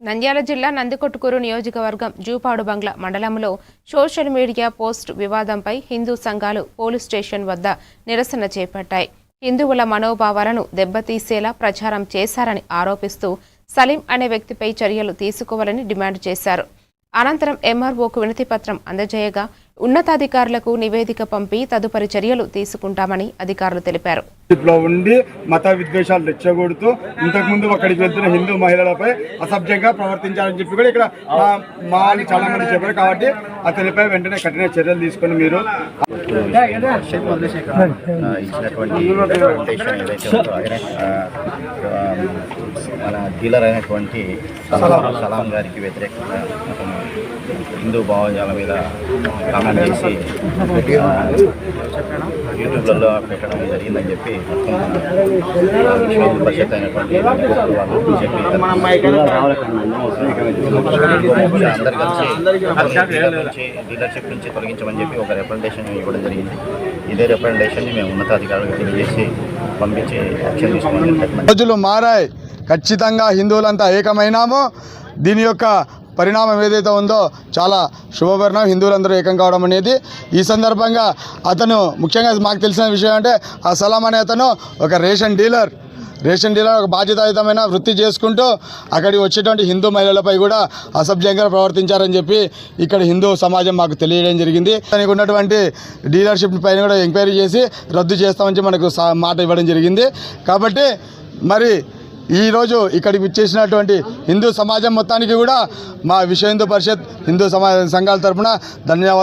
నంద్యాల జిల్లా నందికొట్కూరు నియోజకవర్గం జూపాడు బంగ్లా మండలంలో సోషల్ మీడియా పోస్ట్ వివాదంపై హిందూ సంఘాలు పోలీస్ స్టేషన్ వద్ద నిరసన చేపట్టాయి. హిందువుల మనోభావాలను దెబ్బతీసేలా ప్రచారం చేశారని ఆరోపిస్తూ సలీం అనే వ్యక్తిపై చర్యలు తీసుకోవాలని డిమాండ్ చేశారు. అనంతరం ఎంఆర్ఓకు వినతిపత్రం అందజేయగా ఉన్నతాధికారులకు నివేదిక పంపి తదుపరి చర్యలు తీసుకుంటామని అధికారులు తెలిపారు. ఉండి మత విద్వేషాలు రెచ్చగొడుతూ ఇంతకుముందు అక్కడికి వెళ్తున్న హిందూ మహిళలపై అసభ్యంగా ప్రవర్తించాలని చెప్పి కూడా ఇక్కడ మా చాలా మంది చెప్పారు. కాబట్టి అతనిపై వెంటనే కఠిన చర్యలు తీసుకుని మీరు మన డీలర్ అయినటువంటి సలాం గారికి వ్యతిరేకంగా హిందూ భావజాల మీద కామెంట్ చేసి యూట్యూబ్లలో పెట్టడం జరిగిందని చెప్పి మొత్తం పరిషత్ అయినటువంటి అందరు కలిసి డీలర్షిప్ నుంచి తొలగించమని చెప్పి ఒక రిప్రజెంటేషన్ ఇవ్వడం జరిగింది. ఇదే రిప్రజెంటేషన్ని మేము ఉన్నతాధికారులకు తెలియజేసి పంపించి యాక్షన్ తీసుకోమని రోజులు మారాయి. ఖచ్చితంగా హిందువులంతా ఏకమైనాము. దీని యొక్క పరిణామం ఏదైతే ఉందో చాలా శుభపరిణామం. హిందువులందరూ ఏకం కావడం అనేది ఈ సందర్భంగా అతను ముఖ్యంగా మాకు తెలిసిన విషయం అంటే ఆ సలాం అనే అతను ఒక రేషన్ డీలర్ ఒక బాధ్యతాయుతమైన వృత్తి చేసుకుంటూ అక్కడికి వచ్చేటువంటి హిందూ మహిళలపై కూడా అసభ్యంగా ప్రవర్తించారని చెప్పి ఇక్కడ హిందూ సమాజం మాకు తెలియడం జరిగింది. దానికి ఉన్నటువంటి డీలర్షిప్ పైన కూడా ఎంక్వైరీ చేసి రద్దు చేస్తామని మనకు మాట ఇవ్వడం జరిగింది. కాబట్టి మరి ఈరోజు ఇక్కడికి విచ్చేసినటువంటి హిందూ సమాజం మొత్తానికి కూడా మా విశ్వ హిందూ పరిషత్ హిందూ సంఘాల తరఫున ధన్యవాదాలు.